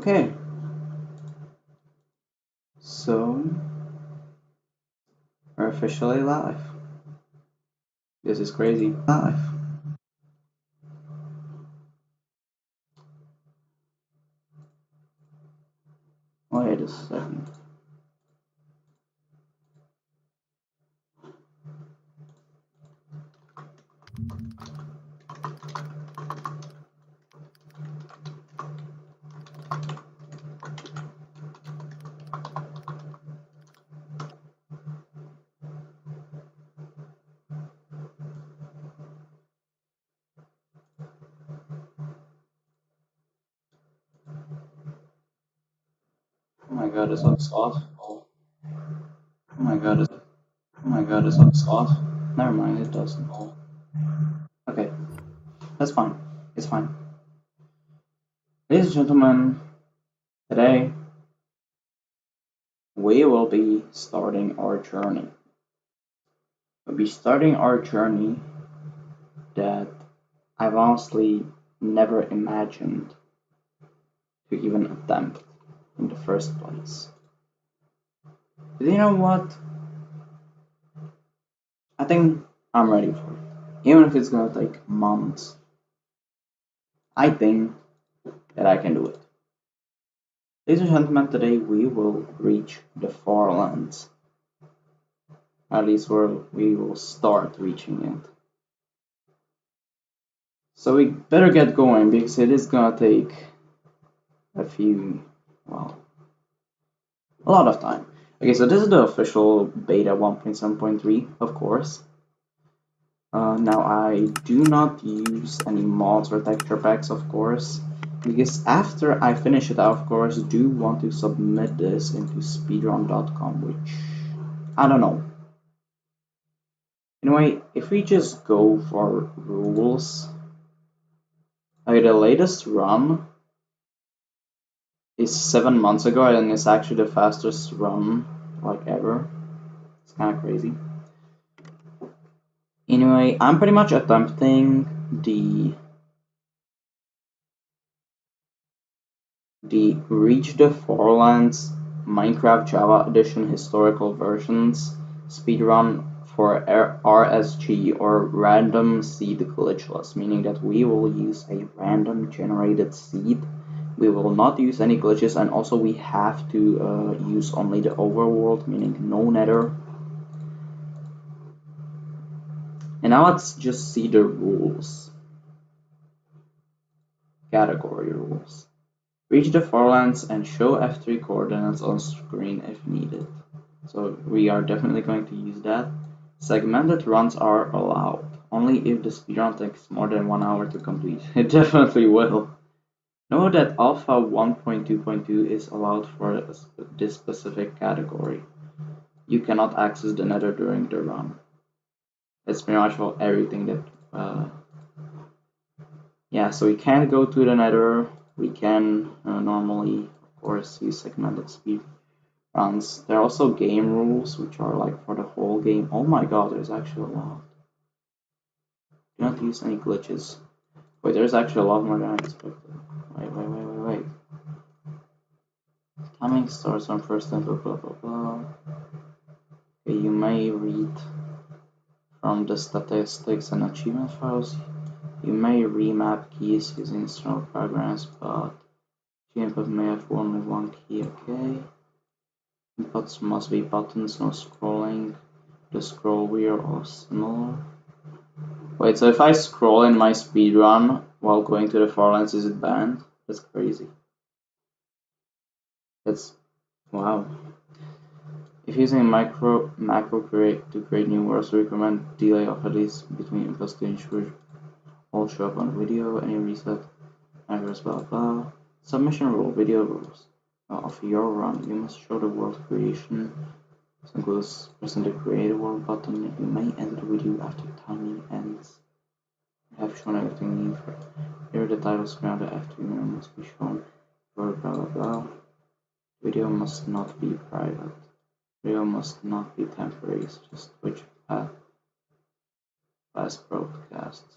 Okay, so we're officially live. This is crazy. Live. Wait a second. Oh my god, this looks awful. Oh my god, this looks awful. Never mind, it doesn't. Okay, that's fine. It's fine. Ladies and gentlemen, today we will be starting our journey. We'll be starting our journey that I've honestly never imagined to even attempt in the first place. But you know what? I think I'm ready for it. Even if it's gonna take months, I think that I can do it. Ladies and gentlemen, today we will reach the Farlands. At least we will start reaching it. So we better get going because it is gonna take a lot of time. Okay, so this is the official beta 1.7.3, of course. Now I do not use any mods or texture packs, of course, because after I finish it, I of course do want to submit this into speedrun.com, which I don't know. Anyway, if we just go for rules, okay, the latest run is 7 months ago, and it's actually the fastest run like ever. It's kind of crazy. Anyway, I'm pretty much attempting the Reach the Farlands Minecraft Java Edition historical versions speedrun for RSG or random seed glitchless, meaning that we will use a random generated seed. We will not use any glitches, and also we have to use only the overworld, meaning no nether. And now let's just see the rules. Category rules. Reach the Farlands and show F3 coordinates on screen if needed. So we are definitely going to use that. Segmented runs are allowed, only if the speedrun takes more than 1 hour to complete. It definitely will. Know that Alpha 1.2.2 is allowed for this specific category. You cannot access the nether during the run. That's pretty much for everything that... yeah, so we can't go to the nether. We can normally, of course, use segmented speed runs. There are also game rules, which are like for the whole game. Oh my god, there's actually a lot. Do not use any glitches. Wait, there's actually a lot more than I expected. Wait. Timing starts on first and blah blah blah. Okay, you may read from the statistics and achievement files. You may remap keys using external programs, but input may have only one key, okay? Inputs must be buttons, no scrolling. The scroll wheel or similar. Wait, so if I scroll in my speedrun while going to the Farlands, is it banned? That's crazy. That's wow. If using macro to create new worlds, we recommend delay of at least between inputs to ensure all show up on video, any reset, address, blah blah. Submission rule, video rules. Of your run, you must show the world creation. This includes pressing the create a world button. You may end the video after timing ends. You have shown everything needed for it. Here the title screen of the F2 mirror must be shown. Blah blah blah. Video must not be private. Video must not be temporary, just switch path fast broadcasts.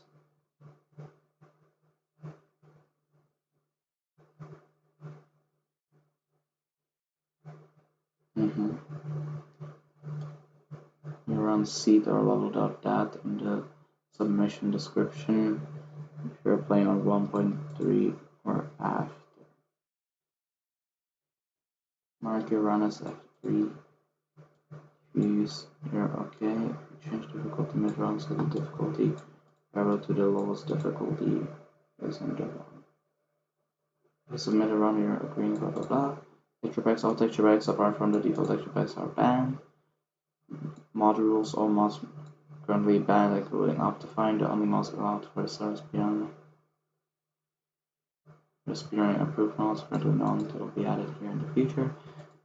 Mm-hmm. You run seed or level.dat in the submission description if you're playing on 1.3 or after. Mark your run as F3. Use your OK. Change difficulty mid-run so the difficulty arrow to the lowest difficulty is in the run. You submit a run, you're agreeing, blah blah blah. Texture packs, all texture packs apart from the default texture packs are banned. Mod rules, all mods currently banned, including Optifine. The only mods allowed for stars beyond Respiring approved mods currently none will be added here in the future.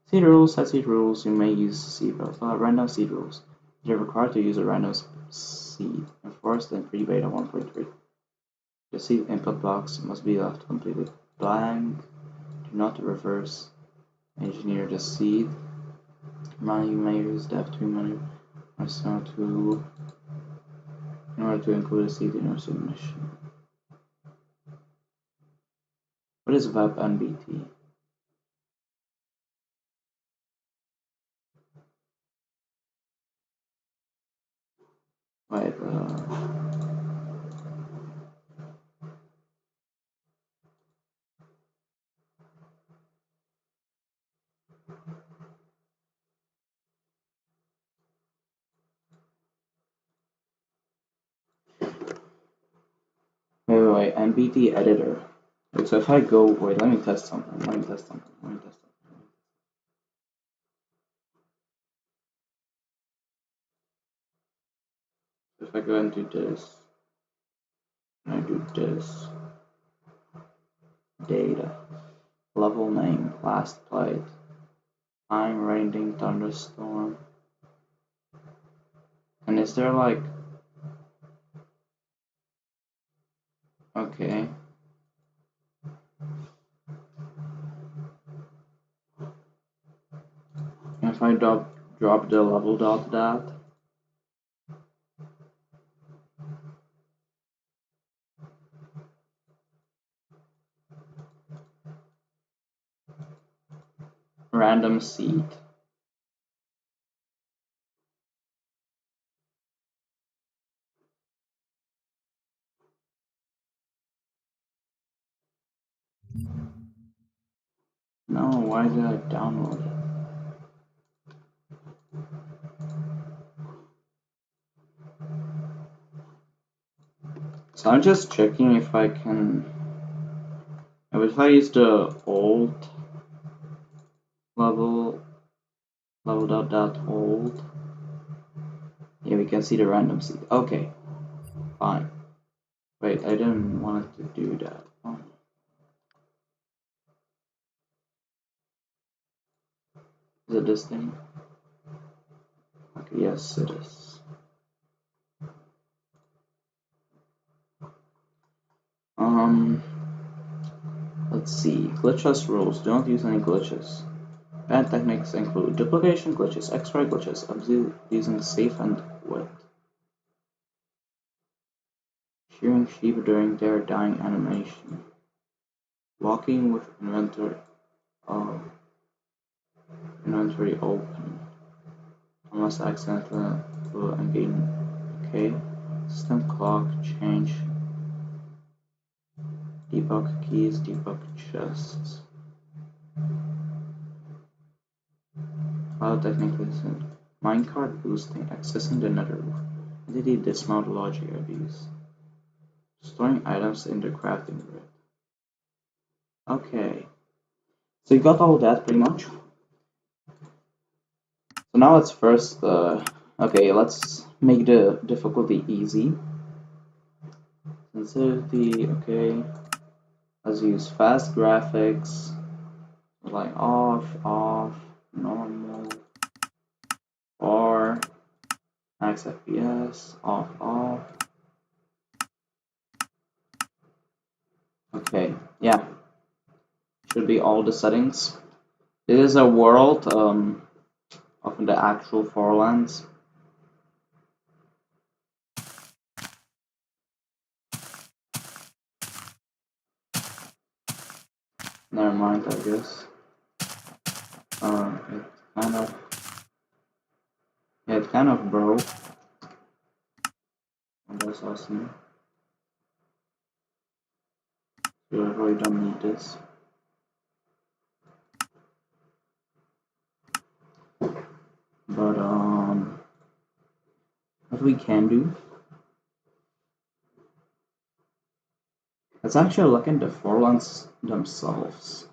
Seed rules, set seed rules, you may use seed rules. Random seed rules. You're required to use a random seed enforced in pre-beta 1.3. The seed input box must be left completely blank. Do not reverse engineer the seed. You may use the F2 menu in order to include a seed in your submission. What is web NBT? Wait, wait, NBT editor. Wait, so if I go, wait, let me test something. If I go and do this, and I do this, data, level name, last played, time, raining, thunderstorm, and is there like, okay, if I drop the level that, random seed. No, why did I download it? So I'm just checking if I can, if I use the old level.old, yeah, we can see the random seed. Okay, fine. Wait, I didn't want it to do that. Oh. Is it this thing? Okay, yes, it is. Let's see. Glitchless rules. Don't use any glitches. Bad techniques include duplication glitches, X-ray glitches, using safe and wet. Shearing sheep during their dying animation. Walking with inventory open. Unless accidentally engage. Okay. System clock change. Debug keys, debug chests. File technically minecart boosting, accessing the nether. Entity dismount logic abuse. Storing items in the crafting grid. Okay. So you got all that pretty much. So now let's first okay, let's make the difficulty easy. Sensitivity, okay. Let's use fast graphics. Like off, normal, or max FPS, off. Okay, yeah. Should be all the settings. This is a world of the actual FARLANDS. Never mind, I guess. kind of, yeah, it kind of broke. And that's awesome. So I really don't need this. But what we can do, let's actually look into Farlands themselves.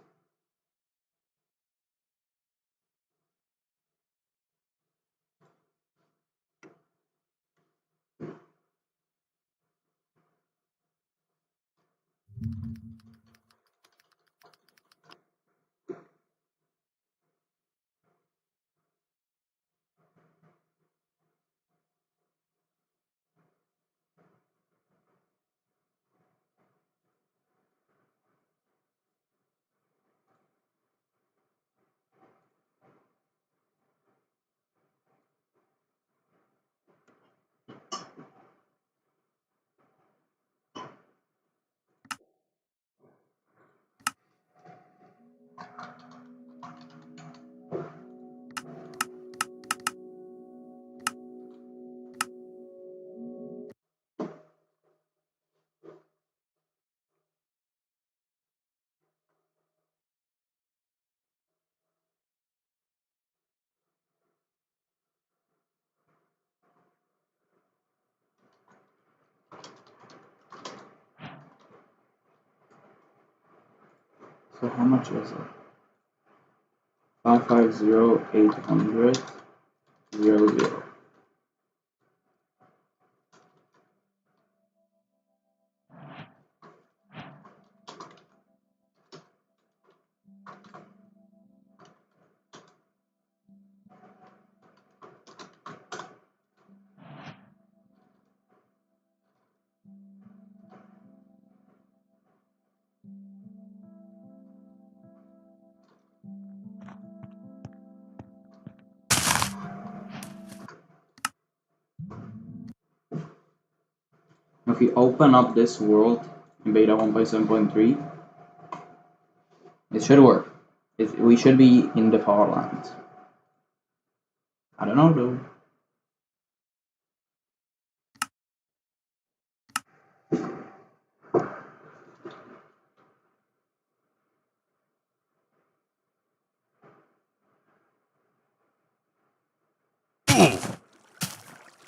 So how much is it? 550,800 00. If we open up this world in beta 1.7.3, it should work. We should be in the Farlands. I don't know though.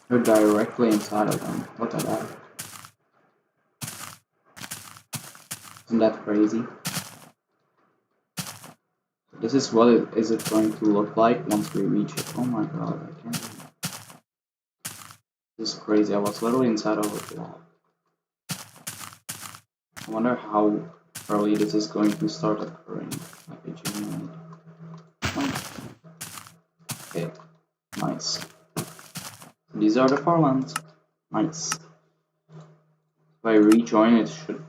We're directly inside of them. Look at that. Isn't that crazy? This is what is it going to look like once we reach it. Oh my god, I can't. This is crazy. I was literally inside of a block. I wonder how early this is going to start occurring. Like a genuine. Okay, nice. These are the Farlands. Nice. If I rejoin, it should.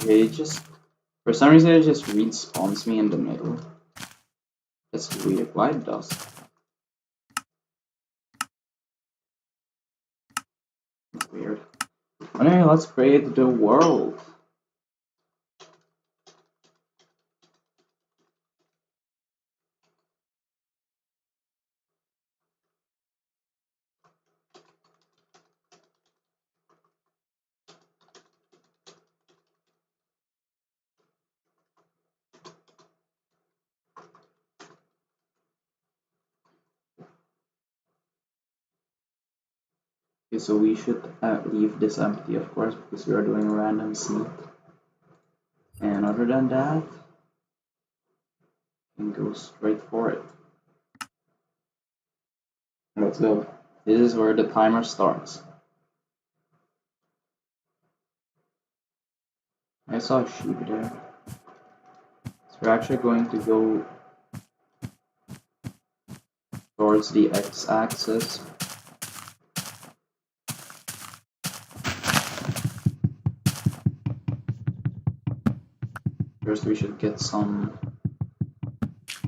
Okay, it just. For some reason, it just respawns me in the middle. That's weird. Why it does? That's weird. Anyway, let's create the world. Okay, so we should leave this empty, of course, because we are doing a random seed. And other than that, we can go straight for it. Let's go. This is where the timer starts. I saw a sheep there. So we're actually going to go towards the x-axis. First we should get some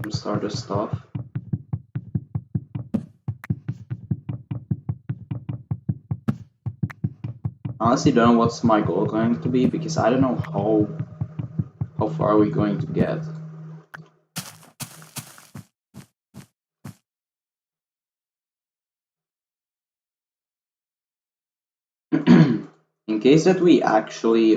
starter stuff. Honestly don't know what's my goal going to be because I don't know how far we're going to get. in case that we actually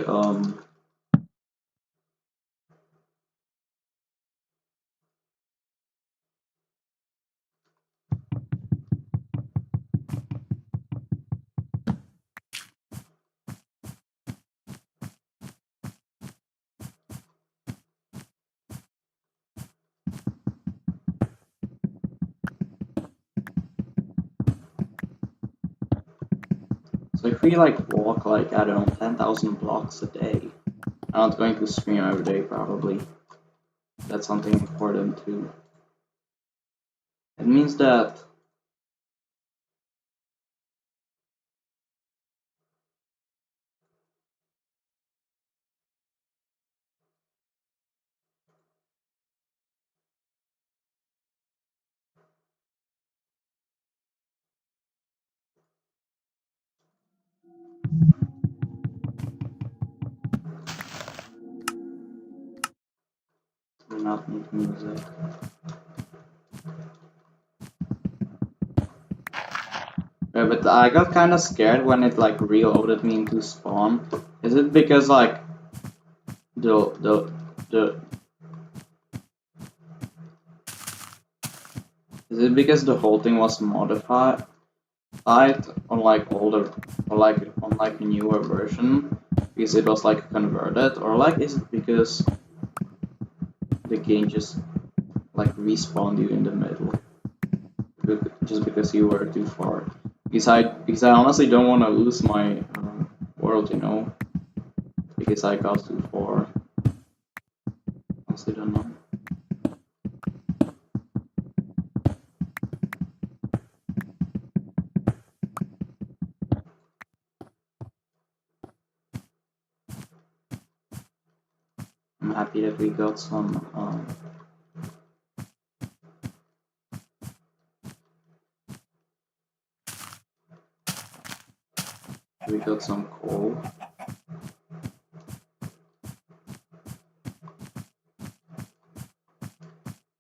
so if we like walk like I don't know 10,000 blocks a day, I'm not going to stream every day probably. That's something important too. It means that we not need music. Yeah, but I got kind of scared when it like reloaded me into spawn. Is it because like the is it because the whole thing was modified on like older or like on like a newer version because it was like converted, or like is it because the game just like respawned you in the middle just because you were too far? Because I honestly don't want to lose my world, you know, because I got too far. Honestly, don't know. I'm happy that we got some. We got some coal.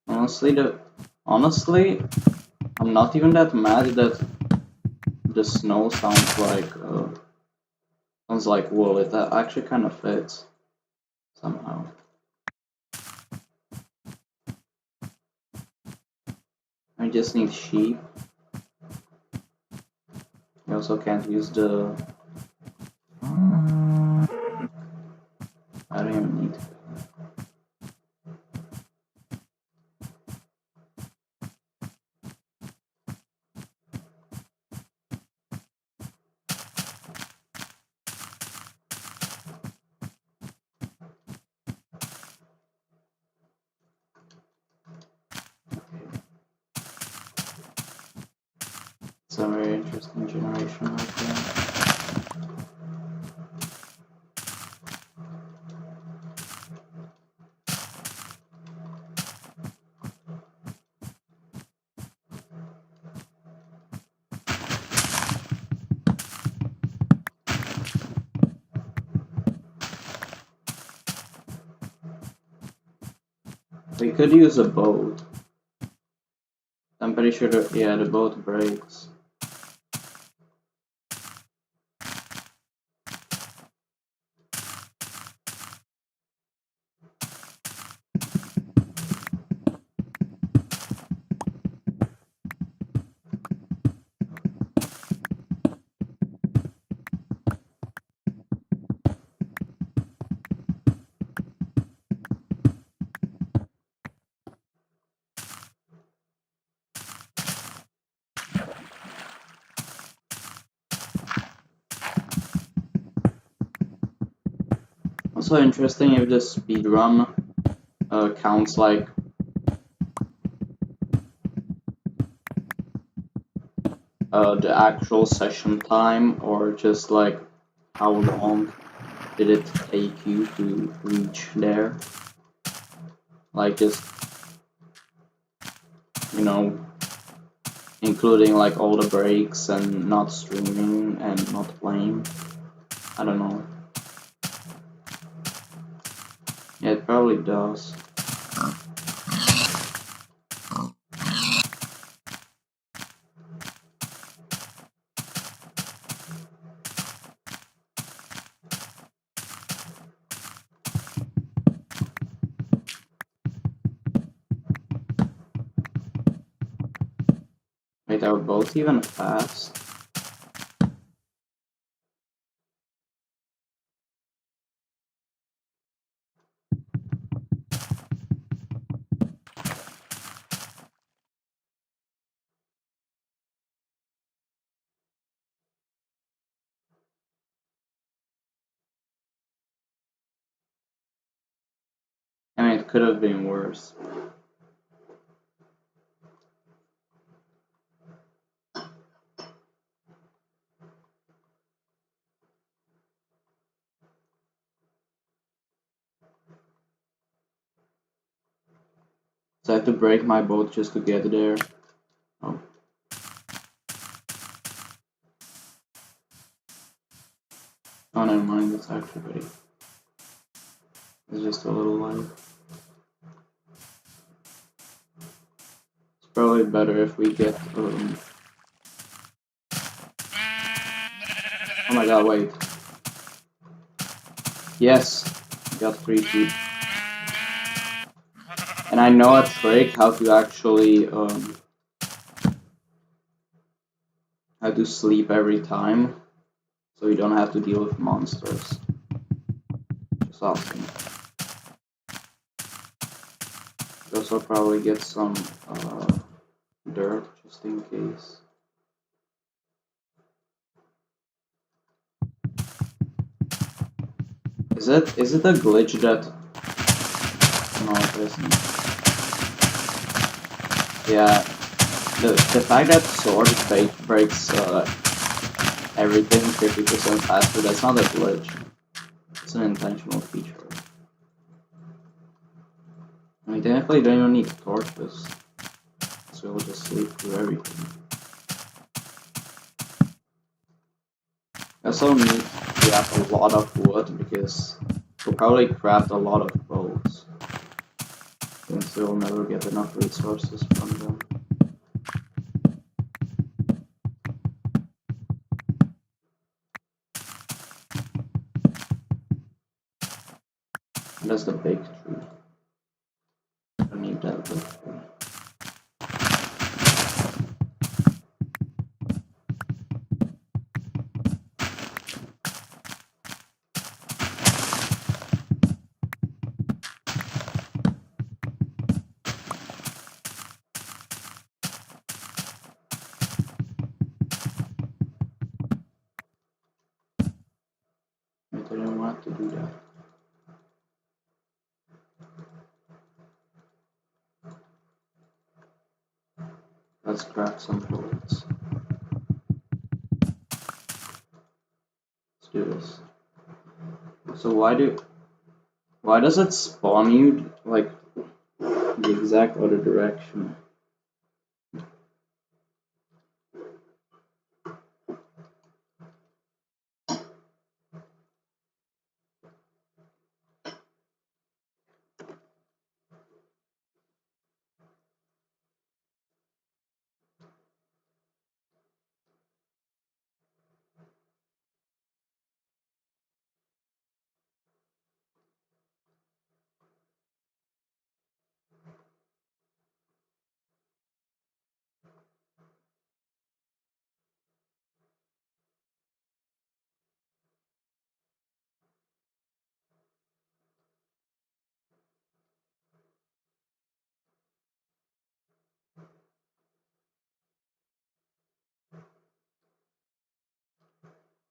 Honestly, I'm not even that mad that the snow sounds like wool. It actually kind of fits somehow. I just need sheep. You also can't use the. I don't even need. It's a very interesting generation right there. We could use a boat. I'm pretty sure that, yeah, the boat breaks. Also interesting if the speedrun counts like the actual session time, or just like how long did it take you to reach there? Like just, you know, including like all the breaks and not streaming and not playing. I don't know. Yeah, it probably does. Wait, are both even fast? I mean, it could have been worse. So I have to break my boat just to get there. Oh. Oh, never mind, it's actually pretty. It's just a little light. It's probably better if we get, oh my god, wait. Yes, got 3 sheep. And I know a trick how to actually, how to sleep every time, so you don't have to deal with monsters. Just awesome. You also probably get some dirt just in case. Is it a glitch that? No, it isn't. Yeah, the fact that sword breaks everything 50% faster, that's not a glitch. It's an intentional feature. I mean, technically, you don't even need torches, so we'll just sleep through everything. I also need to have a lot of wood because we'll probably craft a lot of boats. Since we'll never get enough resources from them. And that's the big tree. I need that big tree. I didn't want to do that. Let's craft some bullets. Let's do this. So why does it spawn you like the exact other direction?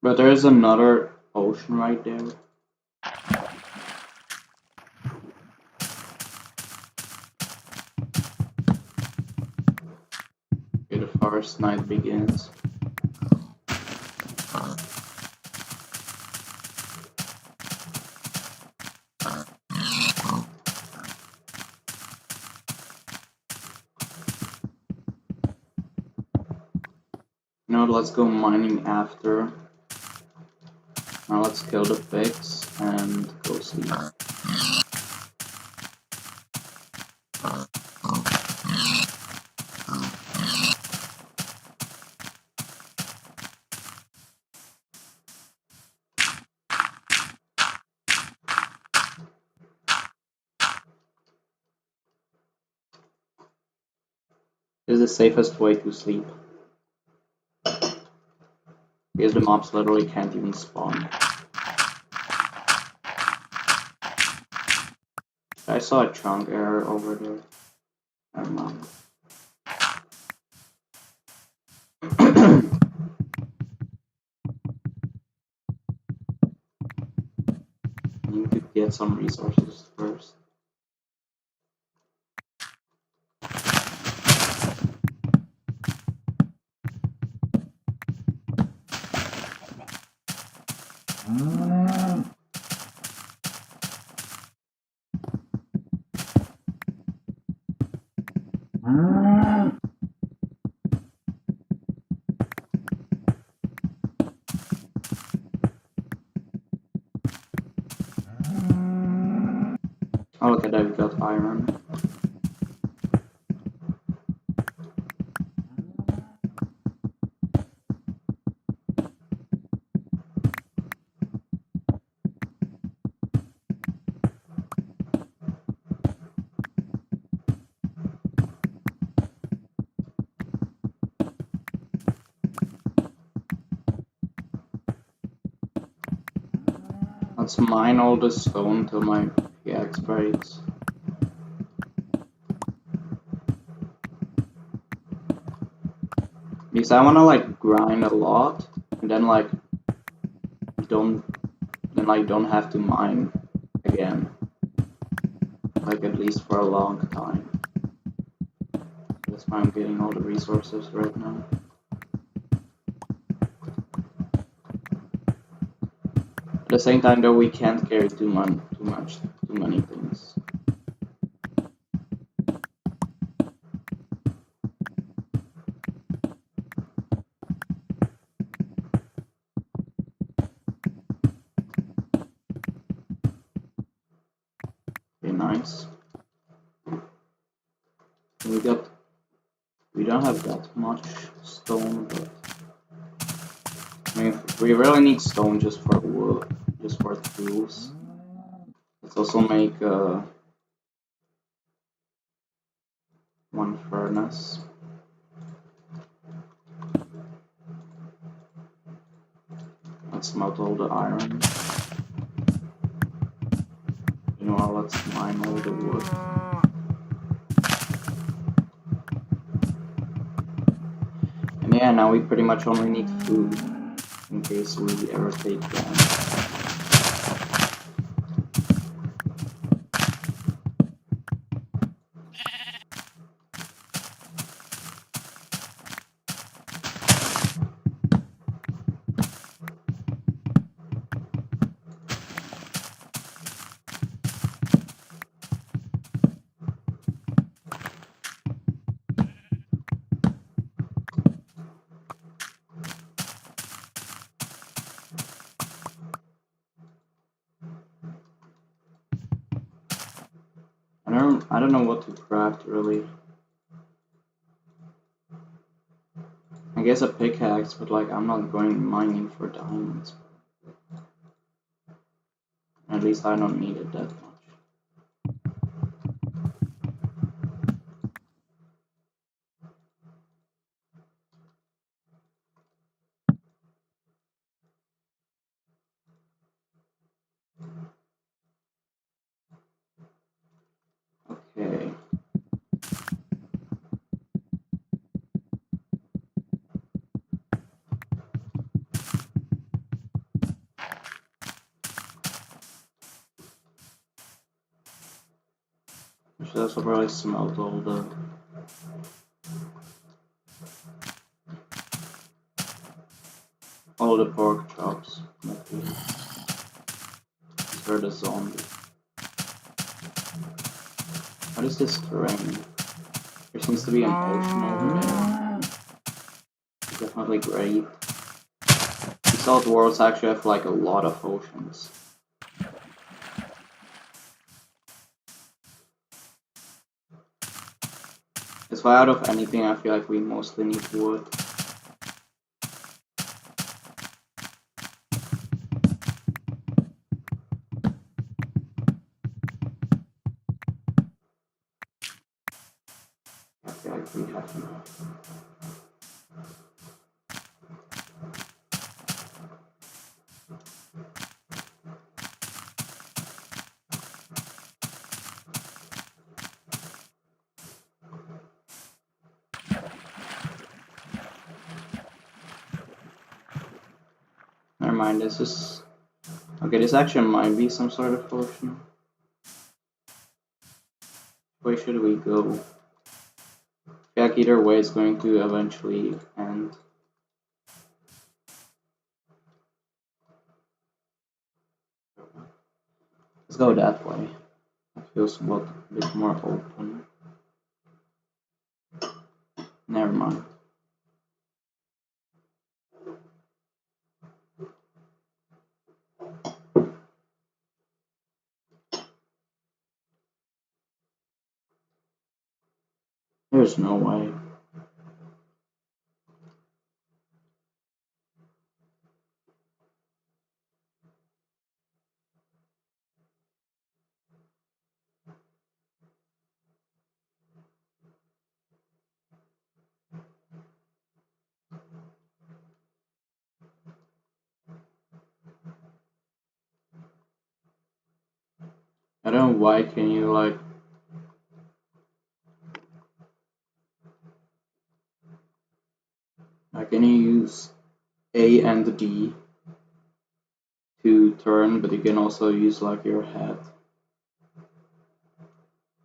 But there's another ocean right there. Okay, the first night begins. You know what, let's go mining after. Now let's kill the pigs and go sleep. This is the safest way to sleep. Because the mobs literally can't even spawn. I saw a chunk error over there. Never mind. I need to get some resources first. Oh, look at that, we got iron. Let's mine all the stone till my pickaxe breaks. Because I wanna like grind a lot and then like don't have to mine again. Like at least for a long time. That's why I'm getting all the resources right now. At the same time though, we can't carry too many things. Okay, nice. We don't have that much stone, but I mean, we really need stone just for wood, just for tools. Let's also make one furnace. Let's smelt all the iron. You know what, let's mine all the wood. And yeah, now we pretty much only need food in case we ever take damage. I don't know what to craft really. I guess a pickaxe, but like I'm not going mining for diamonds. At least I don't need it that much. Okay. I should also probably smelt all the pork chops. These are the zombies. What is this terrain? There seems to be an ocean over there. It's definitely great. These old worlds actually have like a lot of oceans. That's why out of anything I feel like we mostly need wood. I feel like we have enough. mind, this is... Okay, this actually might be some sort of potion. Where should we go? Like either way, it's going to eventually end. Let's go that way. It feels a bit more open. Never mind. There's no way. I don't know why can you like... Can you use A and D to turn, but you can also use like your head.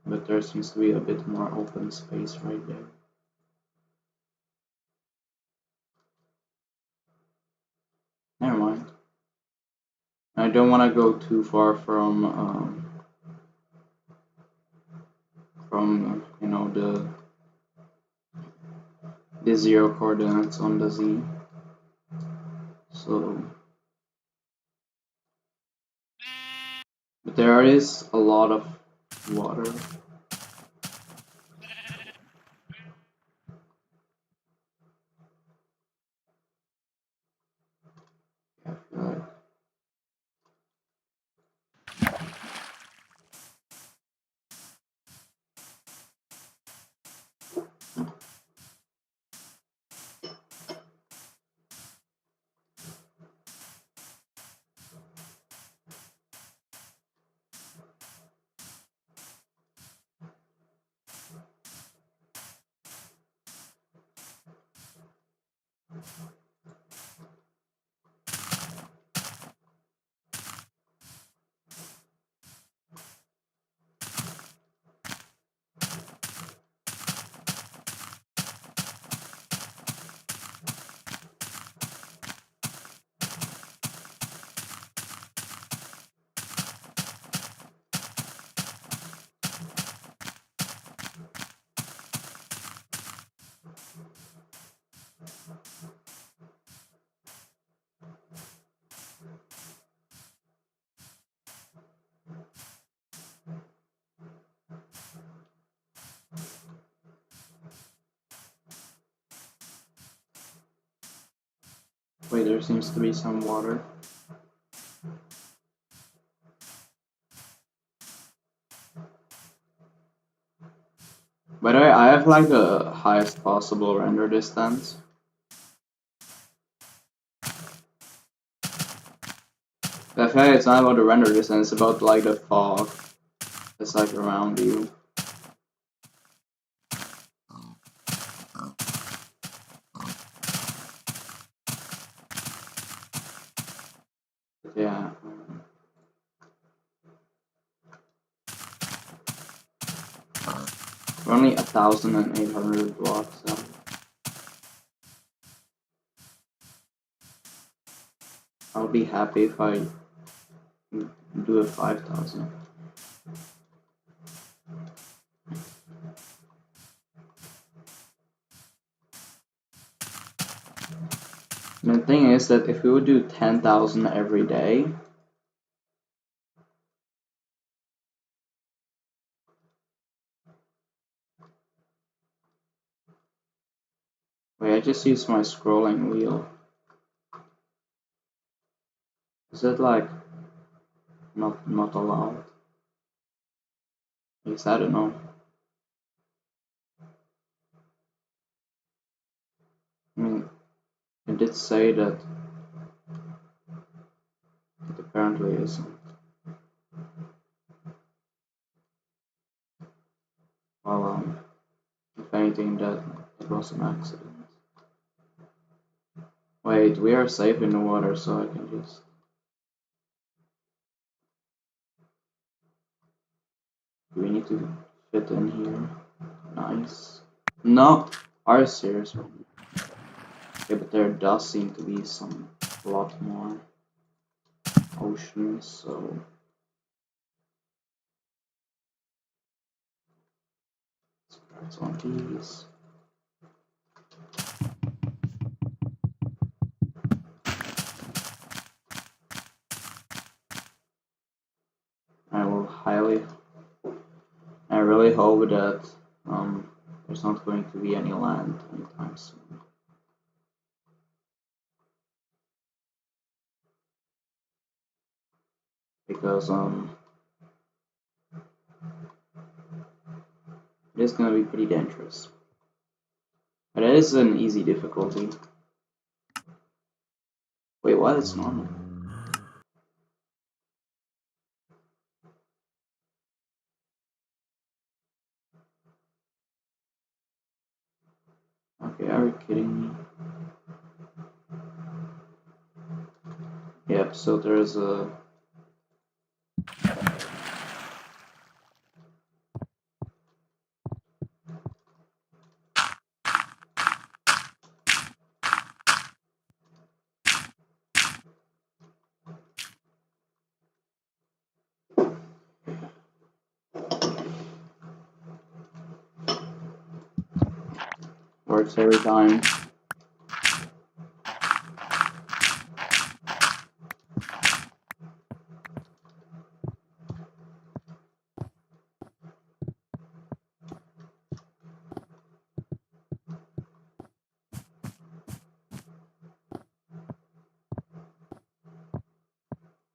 But there seems to be a bit more open space right there. Never mind. I don't want to go too far from you know the zero coordinates on the Z. So, but there is a lot of water. I feel like wait, there seems to be some water. By the way, I have like the highest possible render distance. I feel like it's not about the render distance, it's about like the fog that's like around you. But yeah. We're only 1,800 blocks. So I'll be happy if I do a 5,000. The thing is that if we would do 10,000 every day, wait, I just used my scrolling wheel. Is that like not allowed? At least I don't know. I mean, it did say that it apparently isn't. Well, if anything, that it was an accident. Wait, we are safe in the water, so I can just... Do we need to fit in here? Nice. No! Are you serious? Okay, but there does seem to be a lot more oceans, so... Let's grab some of these. I really hope that there's not going to be any land anytime soon. Because it is gonna be pretty dangerous. But it is an easy difficulty. Wait, what? It's normal. Okay, are you kidding me? Yep, so there's a... Works every time. In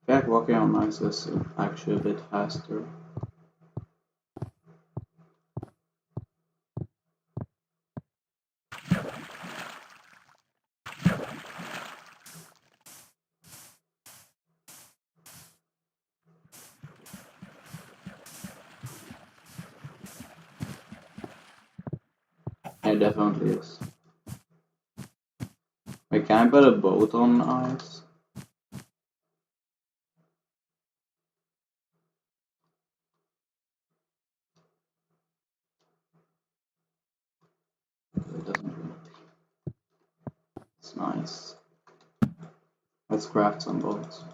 fact, walking on ice is actually a bit faster. It definitely is. Wait, can I put a boat on ice? It doesn't really. It's nice. Let's craft some boats.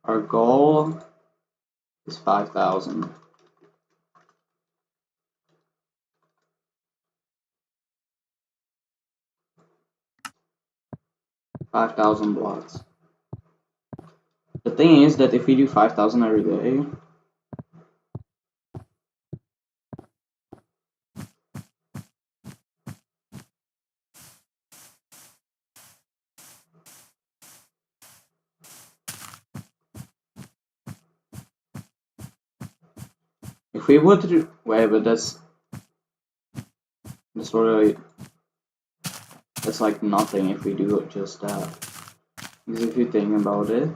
Our goal is 5,000. 5,000 blocks. The thing is that if we do 5,000 every day, if we would do, wait, but that's really, that's like nothing if we do just that. Because if you think about it,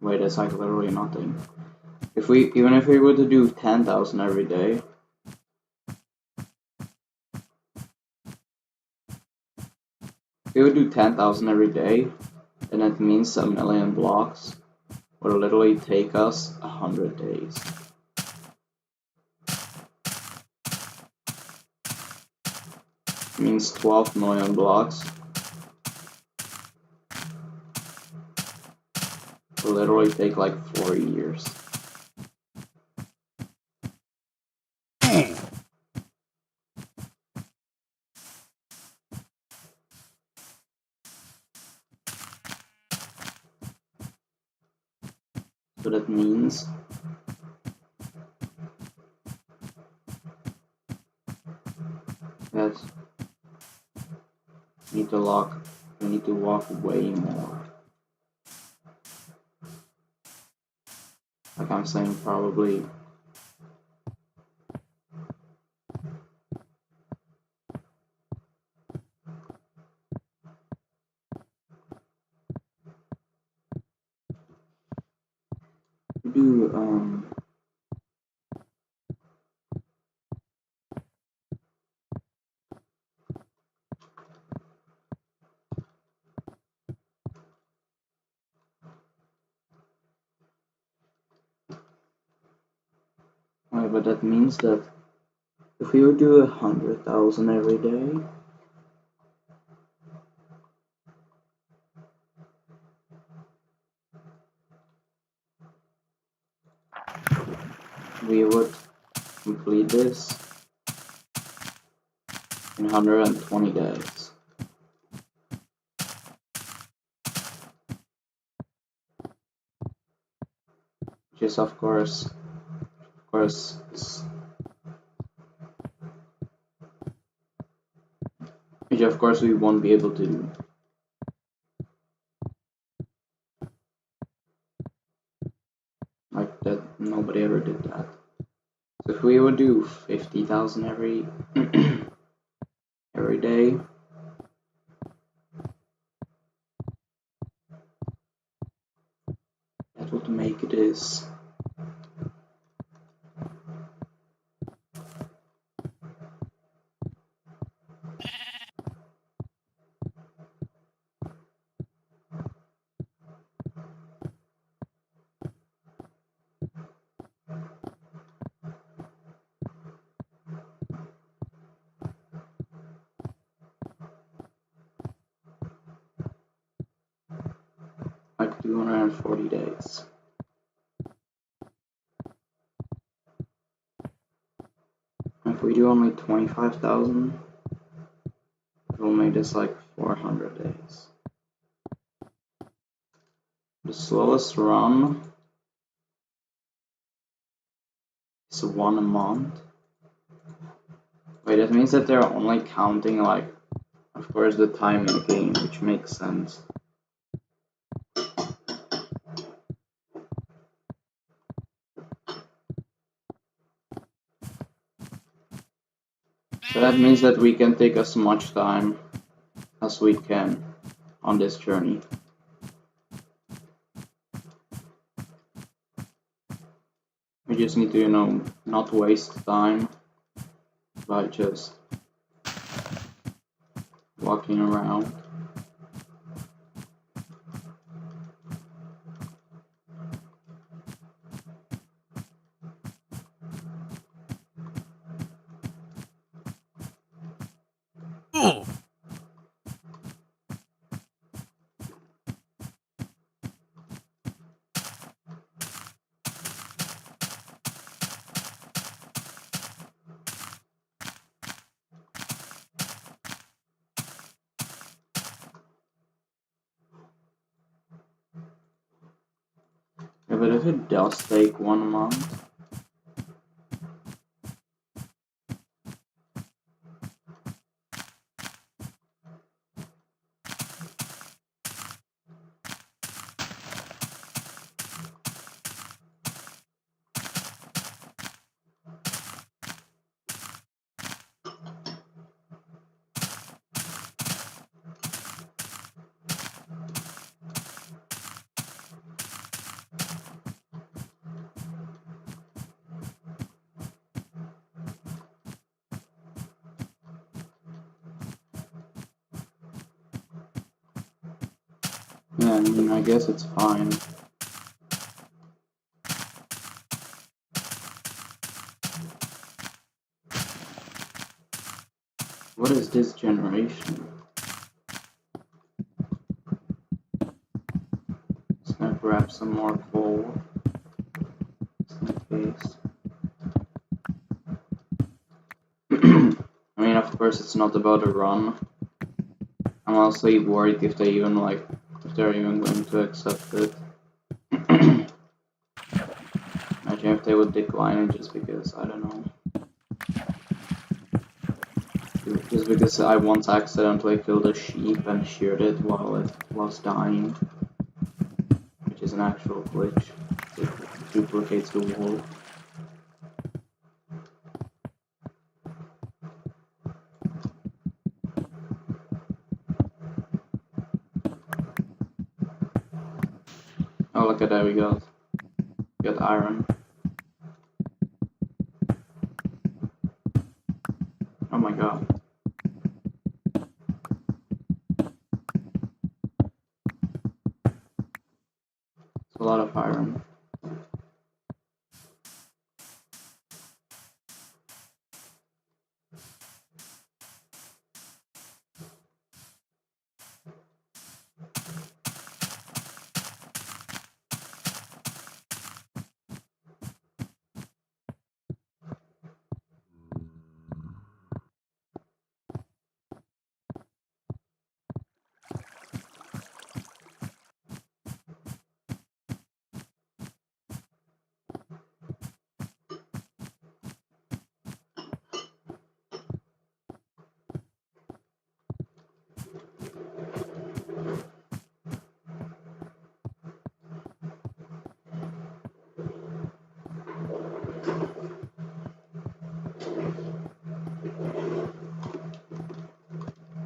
wait, that's like literally nothing. Even if we were to do 10,000 every day, if we would do 10,000 every day, then that means 1,000,000 blocks would literally take us 100 days. It means 12 million blocks will literally take like 4 years. So that means Yes. We need to walk way more. Like I'm saying, probably do Right, but that means that if we would do 100,000 every day, we would complete this in 120 days. Which is of course, which of course we won't be able to do. Like that, nobody ever did that. So if we would do 50,000 every every day, that would make this like 240 days. If we do only 25,000, it will make this like 400 days. The slowest run is 1 a month. Wait, that means that they're only counting like, of course, the time in the game, which makes sense. So that means that we can take as much time as we can on this journey. We just need to, you know, not waste time by just walking around. Yeah, but if it does take 1 month, yeah, I mean, I guess it's fine. What is this generation? Just gonna grab some more coal. Just in case. I mean, of course, it's not about a run. I'm also worried if they're even going to accept it. Imagine if they would decline it just because, I don't know. just because I once accidentally killed a sheep and sheared it while it was dying, which is an actual glitch. It duplicates the wool. Oh, look at that, we got iron. Oh my god. It's a lot of iron.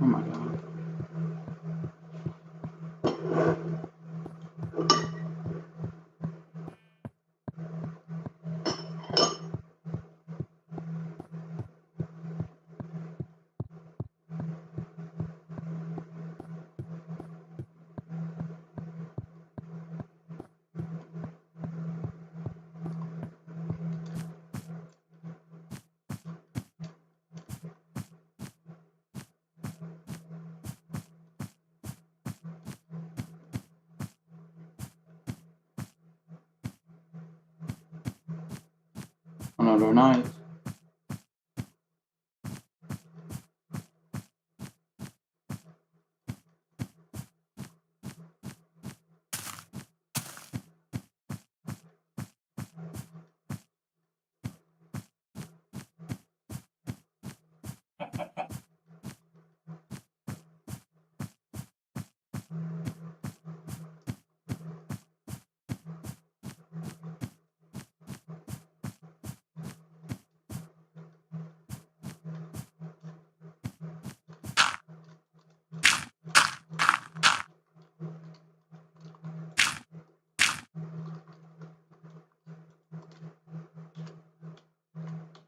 Oh my god. Another night.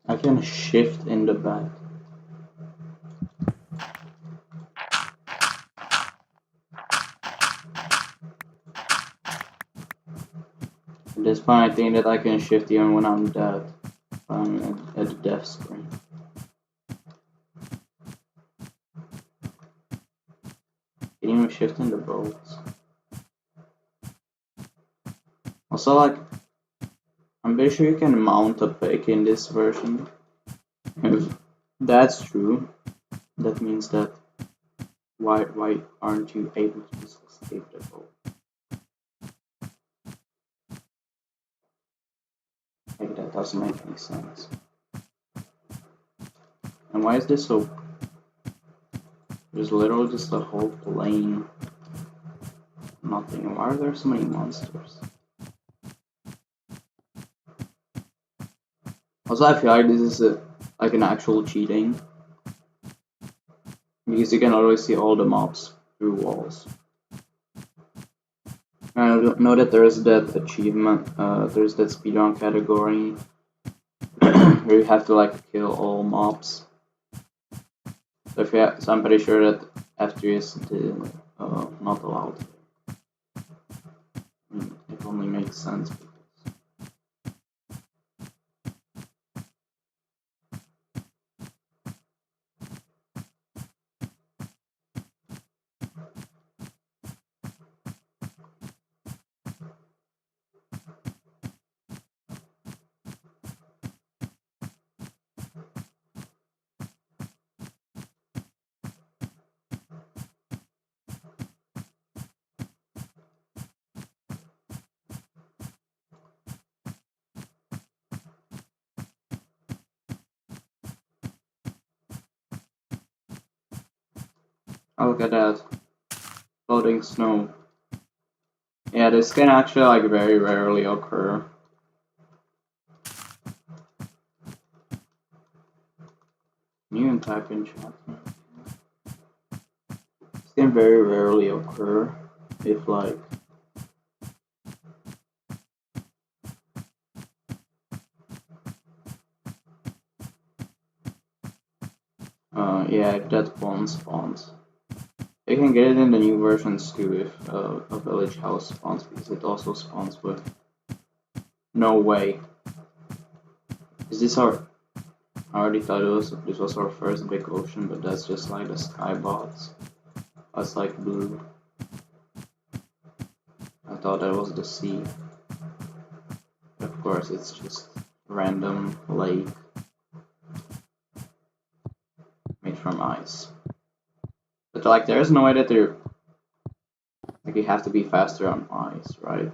I can shift in the bed. At this point, I think that I can shift even when I'm dead. I'm at the death screen. Can you even shift in the boats? Also, like, I'm pretty sure you can mount a pig in this version. If that's true, that means that why aren't you able to just escape the boat? Like, that doesn't make any sense. And why is this so... There's literally just a whole plain nothing. Why are there so many monsters? Also, I feel like this is like an actual cheating. Because you can always see all the mobs through walls. I know that there is that achievement, there's that speedrun category where you have to like kill all mobs. So, so I'm pretty sure that F3 is not allowed. It only makes sense. Oh, look at that. Floating snow. Yeah, this can actually like very rarely occur. You can type in chat. This can very rarely occur if like yeah, if that one spawns. You can get it in the new versions too if a village house spawns, because it also spawns with no way. Is this our... I already thought this was our first big ocean, but that's just like the sky bots. That's like blue. I thought that was the sea. Of course, it's just random lake made from ice. But like, there's no way that they're like you have to be faster on ice, right?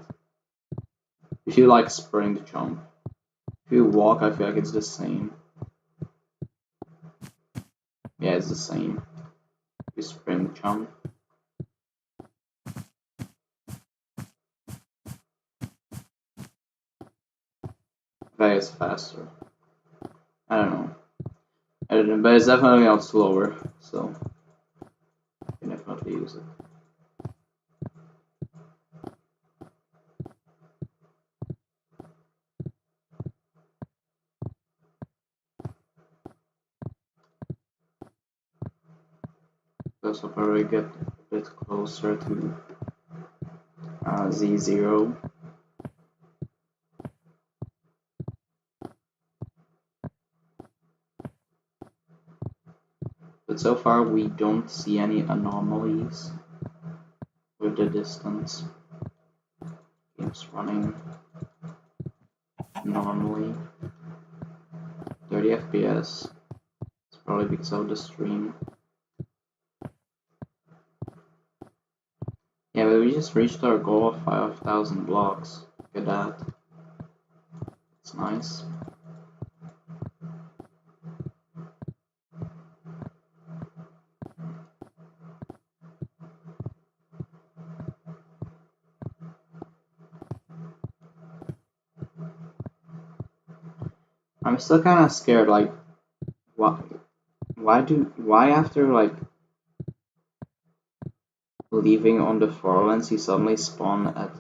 If you like sprint jump, if you walk, I feel like it's the same. Yeah, it's the same. You sprint jump. I think it's faster. I don't know. But it's definitely not slower, so you can definitely use it. This will probably get a bit closer to Z0. But so far we don't see any anomalies with the distance. Game's running normally. 30 FPS. It's probably because of the stream. Yeah, but we just reached our goal of 5,000 blocks. Look at that. It's nice. I'm still kind of scared, like, why after, like, leaving on the Farlands, you suddenly spawn at...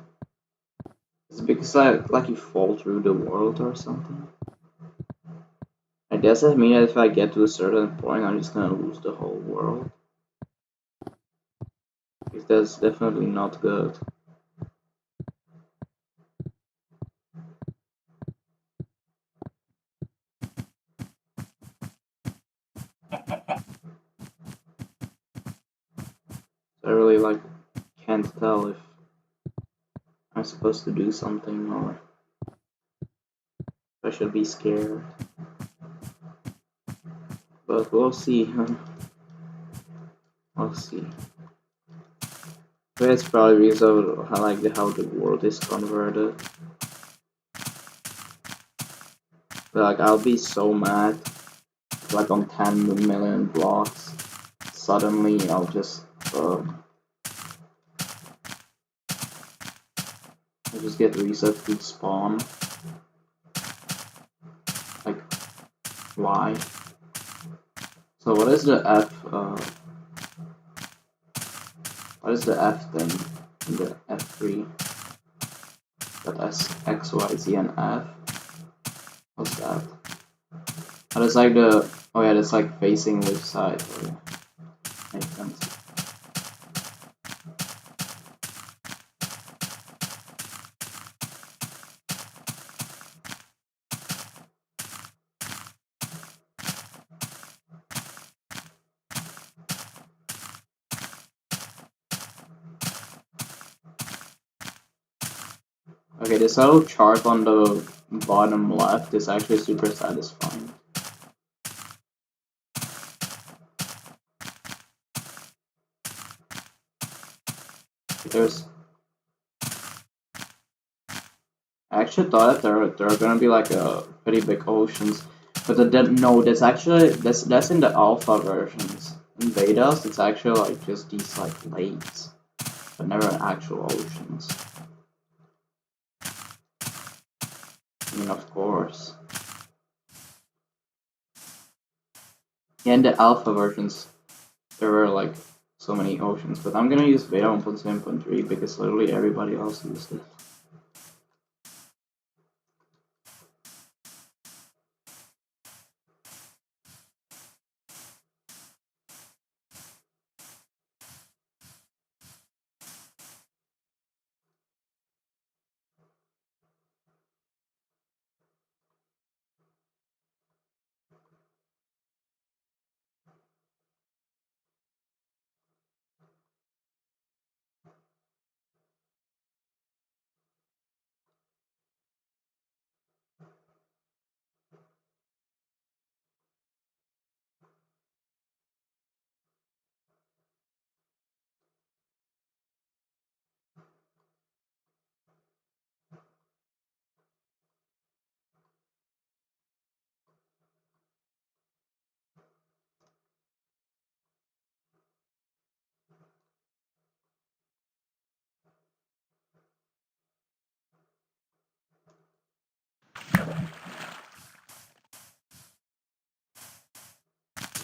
Is it because, like you fall through the world or something? I guess that means that if I get to a certain point, I'm just gonna lose the whole world. Because that's definitely not good. I really, like, can't tell if I'm supposed to do something or if I should be scared. But we'll see. We'll see. But it's probably because of how the world is converted. But like, I'll be so mad. Like on 10 million blocks, suddenly I'll just get reset to spawn. Like, why? So what is the F? What is the F thing in the F3? Got S, X, Y, Z, and F. What's that? Oh, that's like the... Oh yeah, that's like facing which side. Oh, yeah. Makes sense. Okay, this little chart on the bottom left is actually super satisfying. I actually thought that there are gonna be like pretty big oceans, but no, that's in the alpha versions. In betas, it's actually like just these like lakes, but never actual oceans. I mean, of course. Yeah, in the alpha versions, there were like so many oceans, but I'm gonna use beta 1.7.3 because literally everybody else used it.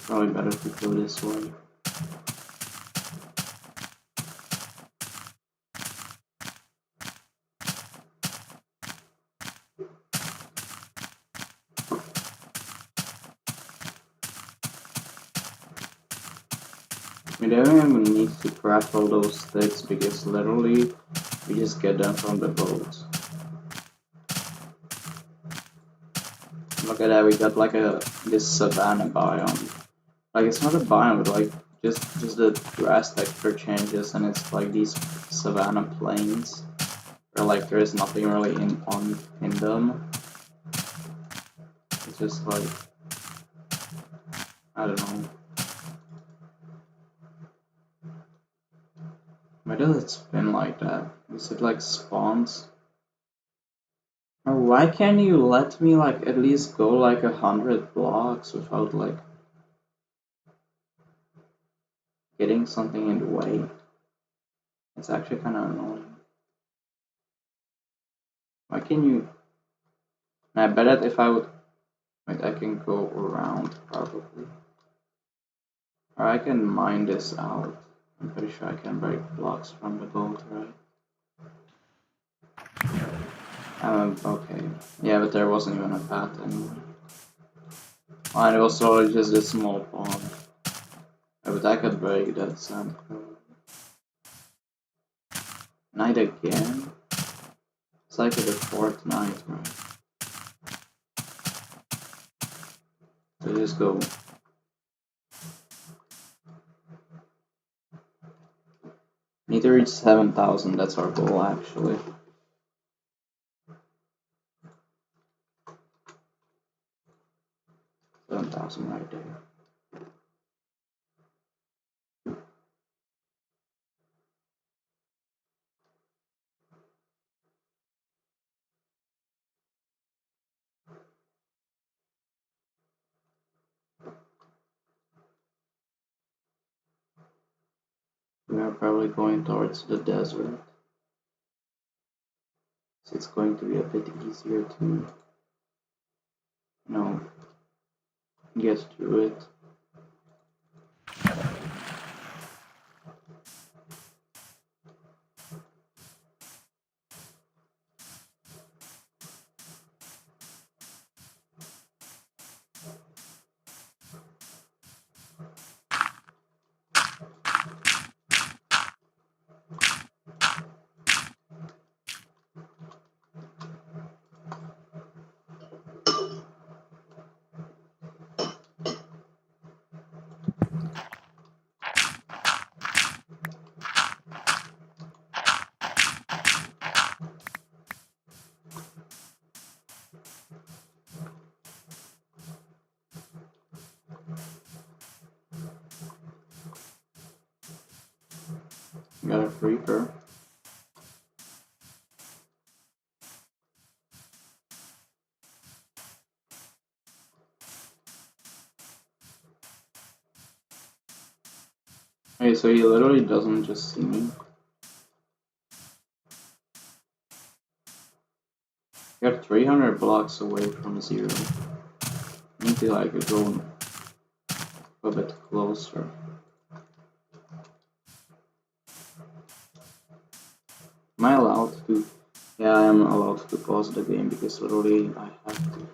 Probably better to go this way. We don't even need to craft all those sticks because literally we just get them from the boat. Look at that, we got like this savanna biome. Like it's not a biome, but like just the grass texture changes and it's like these savanna plains where like there is nothing really in them. It's just like I don't know. Why does it spin like that? Is it like spawns? Or why can't you let me like at least go like 100 blocks without like getting something in the way? It's actually kind of annoying. Why can you? I bet that if I would, wait, I can go around probably, or I can mine this out. I'm pretty sure I can break blocks from the boat, right? Okay. Yeah, but there wasn't even a path anyway. And it was solely just a small pond. Yeah, but I could break that sand. Night again? It's like the fourth night, right? So just go. Need to reach 7,000, that's our goal actually. 7,000 right there. We are probably going towards the desert. So it's going to be a bit easier to, get through it. Got a creeper. Okay, so he literally doesn't just see me. You're 300 blocks away from zero. I need to like go a bit closer. Am I allowed to? Yeah, I am allowed to pause the game because literally I have to.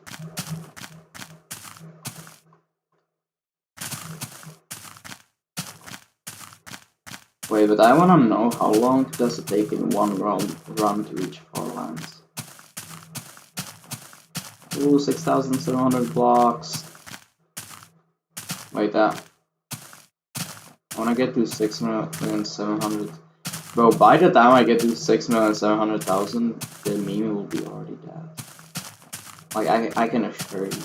Wait, but I wanna know how long does it take in one run to reach Farlands? Ooh, 6,700 blocks. Wait, that. I wanna get to 6,700,000. Bro, by the time I get to 6,700,000, the meme will be already dead. Like, I can assure you.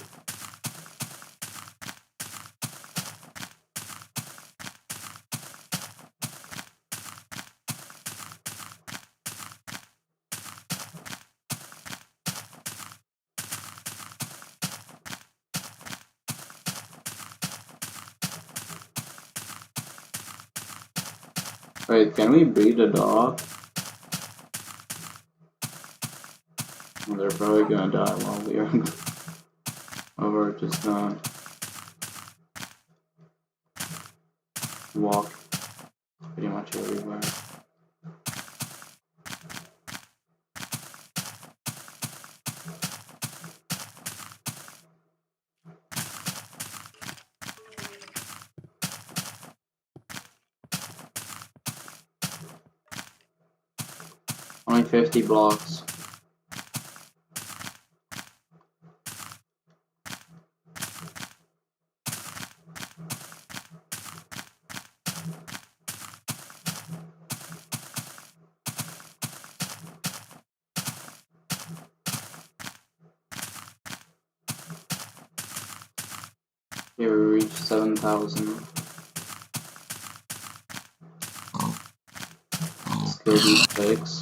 Wait, can we breed a dog? Well, they're probably gonna die while we are. Or we're just gonna walk pretty much everywhere. Only 50 blocks. Here we reached 7,000. Let's kill these pigs.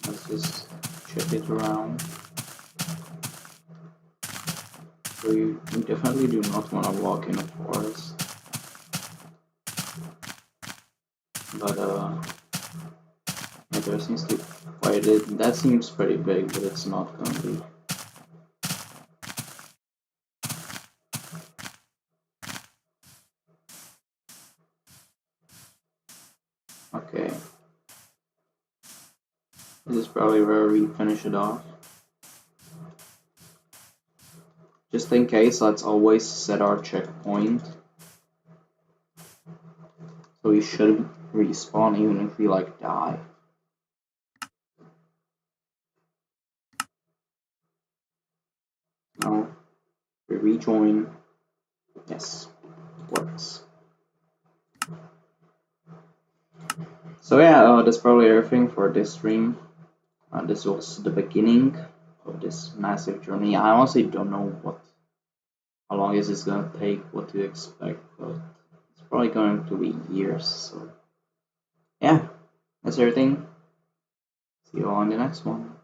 Let's just chip it around. We definitely do not want to walk in a forest. But there seems to wait, that seems pretty big, but it's not gonna be. Okay. This is probably where we finish it off. Just in case, let's always set our checkpoint. So we should respawn even if we like die. No. We rejoin. Yes. Works. So yeah, that's probably everything for this stream. This was the beginning of this massive journey. I honestly don't know how long is this gonna take, what to expect, but it's probably going to be years. So yeah, that's everything. See you all in the next one.